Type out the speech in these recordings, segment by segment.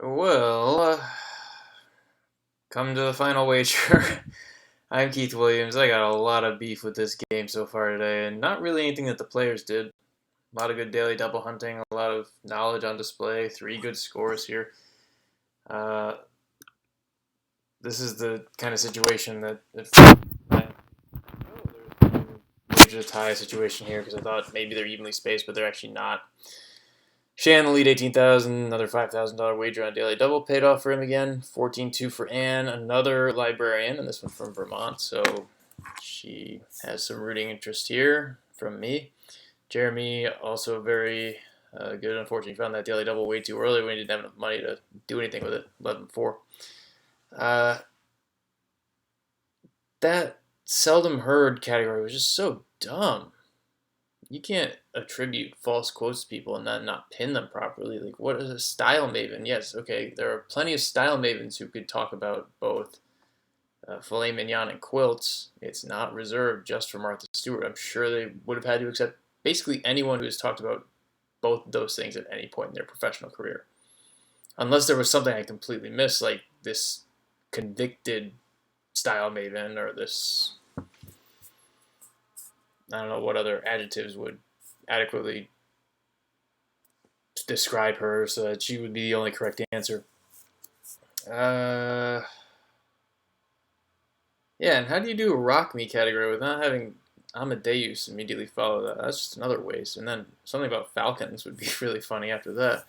Well, come to the final wager. I'm Keith Williams. I got a lot of beef with this game so far today, and not really anything that the players did. A lot of good daily double hunting, a lot of knowledge on display, 3 good scores here. This is the kind of situation that wager a tie situation here because I thought maybe they're evenly spaced, but they're actually not. Shannon lead 18,000, another $5,000 wager on daily double paid off for him again. 14-2 for Anne, another librarian, and this one from Vermont, so she has some rooting interest here from me. Jeremy also very good. Unfortunately, found that daily double way too early when he didn't have enough money to do anything with it. 11-4. That seldom heard category was just so dumb. You can't attribute false quotes to people and then not pin them properly. Like, what is a style maven? Yes, okay, there are plenty of style mavens who could talk about both filet mignon and quilts. It's not reserved just for Martha Stewart. I'm sure they would have had to accept basically anyone who has talked about both those things at any point in their professional career. Unless there was something I completely missed, like this convicted style maven or this, I don't know what other adjectives would adequately describe her so that she would be the only correct answer. Yeah, and how do you do a rock me category without having Amadeus immediately follow that? That's just another waste. And then something about falcons would be really funny after that.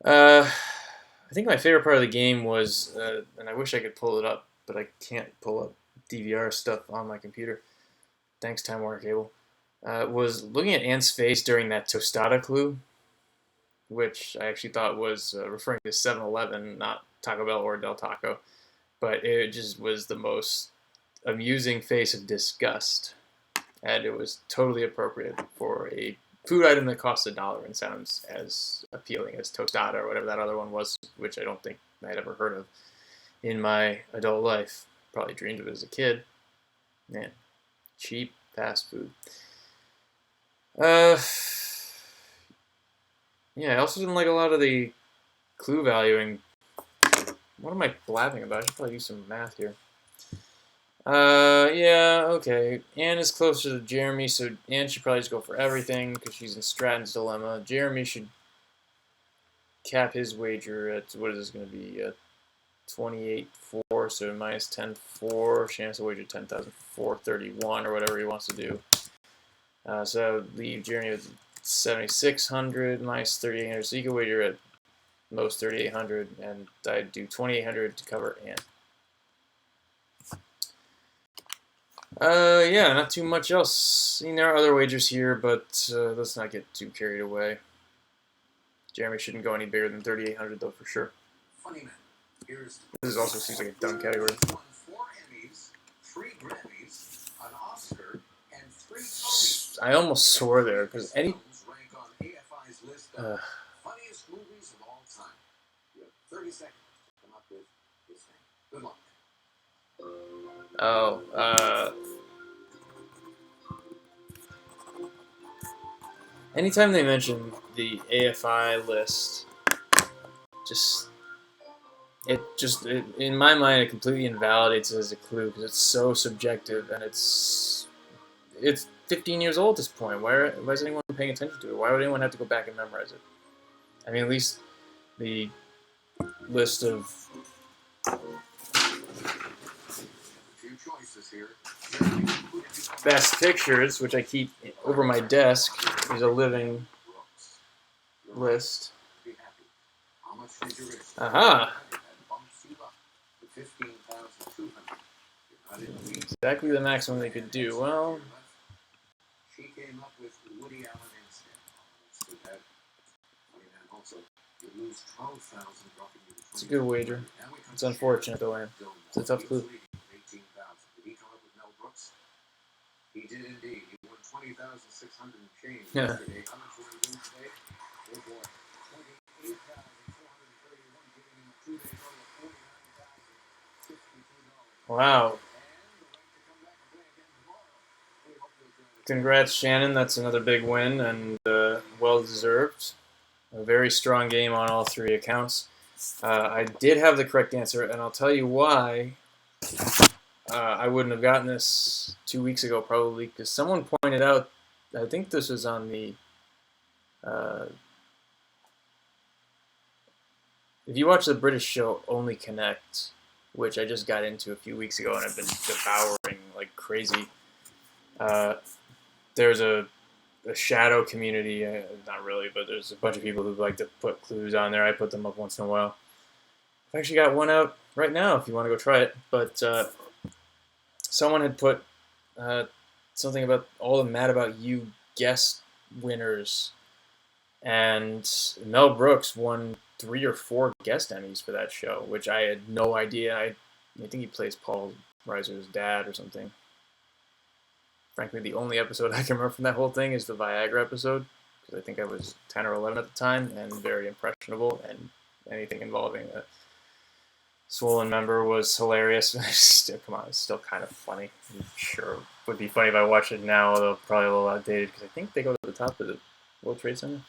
I think my favorite part of the game was, and I wish I could pull it up, but I can't pull up DVR stuff on my computer. Thanks, Time Warner Cable. Was looking at Anne's face during that tostada clue, which I actually thought was referring to 7-Eleven, not Taco Bell or Del Taco. But it just was the most amusing face of disgust. And it was totally appropriate for a food item that costs $1 and sounds as appealing as tostada or whatever that other one was, which I don't think I'd ever heard of in my adult life. Probably dreamed of it as a kid. Man, cheap fast food. Yeah, I also didn't like a lot of the clue valuing. What am I blabbing about? I should probably do some math here. Yeah, okay. Anne is closer to Jeremy, so Anne should probably just go for everything because she's in Stratton's dilemma. Jeremy should cap his wager at, what is this going to be, 28-4, so minus 10-4. Shannon's to wager 10,431 or whatever he wants to do. So leave Jeremy with 7,600 minus 3,800, so you can wager at most 3,800, and I'd do 2,800 to cover Anne. Yeah, not too much else. I mean, there are other wagers here, but let's not get too carried away. Jeremy shouldn't go any bigger than 3,800, though, for sure. Funny man. This also seems like a dumb category. 4 Emmys, 3 Grammys, an Oscar, and 3 Tonys. I almost swore there, because any... funniest movies of all time. You have 30 seconds to come up with this thing. Good luck. Anytime they mention the AFI list, in my mind, it completely invalidates it as a clue because it's so subjective and it's 15 years old at this point. Why is anyone paying attention to it? Why would anyone have to go back and memorize it? I mean, at least the list of best pictures, which I keep over my desk, is a living list. Aha! Exactly the maximum they could do. Well, it's a good wager. It's unfortunate though, Anne. It's a tough clue. He did indeed. He won 20,600 and change yesterday. How much did he win today? Oh boy. 28,431, giving him a 2-day total of $49,052. Wow. Congrats, Shannon. That's another big win and well deserved. A very strong game on all 3 accounts. I did have the correct answer, and I'll tell you why. I wouldn't have gotten this 2 weeks ago, probably, because someone pointed out, I think this was on the, if you watch the British show Only Connect, which I just got into a few weeks ago and I've been devouring like crazy, there's a shadow community, not really, but there's a bunch of people who like to put clues on there. I put them up once in a while. I've actually got one out right now if you want to go try it, but someone had put something about all the Mad About You guest winners, and Mel Brooks won 3 or 4 guest Emmys for that show, which I had no idea. I think he plays Paul Reiser's dad or something. Frankly, the only episode I can remember from that whole thing is the Viagra episode, because I think I was 10 or 11 at the time and very impressionable, and anything involving a swollen member was hilarious. Come on, it's still kind of funny. I'm sure it would be funny if I watched it now, although probably a little outdated, because I think they go to the top of the World Trade Center.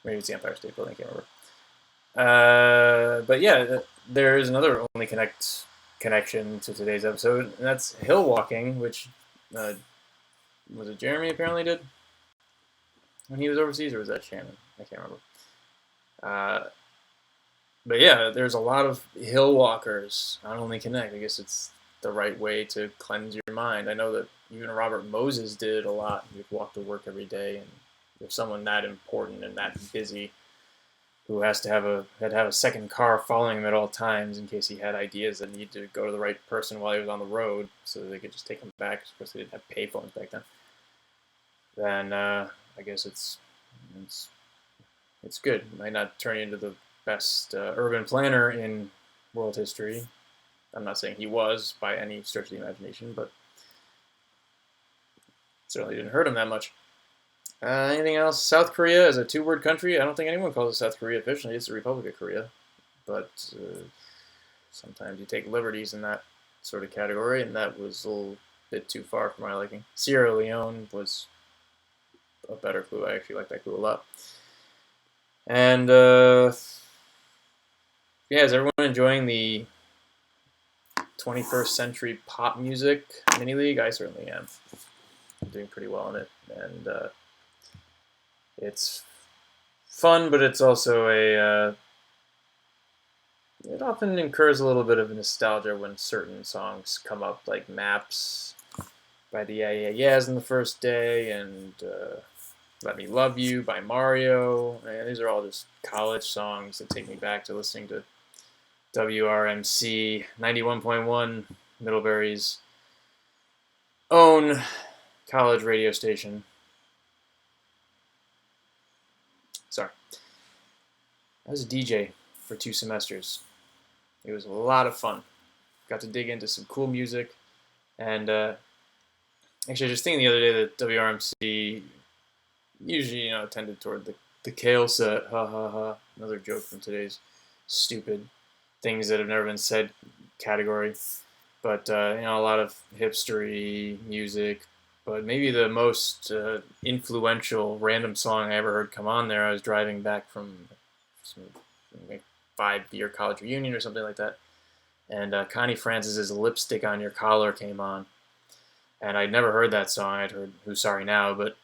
Maybe it's the Empire State Building, I can't remember. But yeah, there is another Only Connect connection to today's episode, and that's hill walking, which was it Jeremy apparently did when he was overseas, or was that Shannon? I can't remember. But yeah, there's a lot of hill walkers on Only Connect. I guess it's the right way to cleanse your mind. I know that even Robert Moses did a lot. He'd walk to work every day, and if someone that important and that busy who had to have a second car following him at all times in case he had ideas that needed to go to the right person while he was on the road so that they could just take him back. Of course, they didn't have payphones back then. Then I guess it's good. It might not turn you into the best urban planner in world history. I'm not saying he was by any stretch of the imagination, but it certainly didn't hurt him that much. Anything else? South Korea is a 2-word country. I don't think anyone calls it South Korea officially. It's the Republic of Korea. But sometimes you take liberties in that sort of category, and that was a little bit too far for my liking. Sierra Leone was a better clue. I actually like that clue a lot. And yeah, is everyone enjoying the 21st century pop music mini league? I certainly am. I'm doing pretty well in it, and it's fun, but it's also it often incurs a little bit of nostalgia when certain songs come up, like Maps by the Yeah Yeah Yeahs in the first day, and Let Me Love You by Mario. And these are all just college songs that take me back to listening to WRMC 91.1, Middlebury's own college radio station. Sorry. I was a DJ for 2 semesters. It was a lot of fun. Got to dig into some cool music. And actually, I was just thinking the other day that WRMC usually, tended toward the Kale set. Ha ha ha. Another joke from today's stupid things that have never been said category. But, a lot of hipstery music. But maybe the most influential random song I ever heard come on there, I was driving back from some 5-year college reunion or something like that. And Connie Francis's Lipstick on Your Collar came on. And I'd never heard that song. I'd heard Who's Sorry Now, but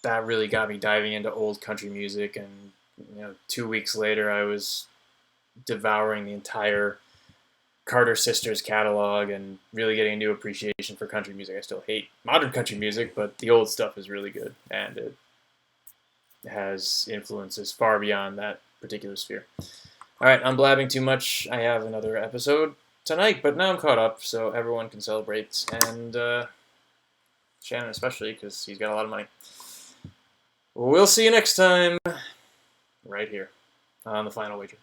that really got me diving into old country music. And 2 weeks later, I was devouring the entire Carter Sisters catalog and really getting a new appreciation for country music. I still hate modern country music, but the old stuff is really good, and it has influences far beyond that particular sphere. All right, I'm blabbing too much. I have another episode tonight, but now I'm caught up, so everyone can celebrate, and Shannon especially, because he's got a lot of money. We'll see you next time, right here on The Final Wager.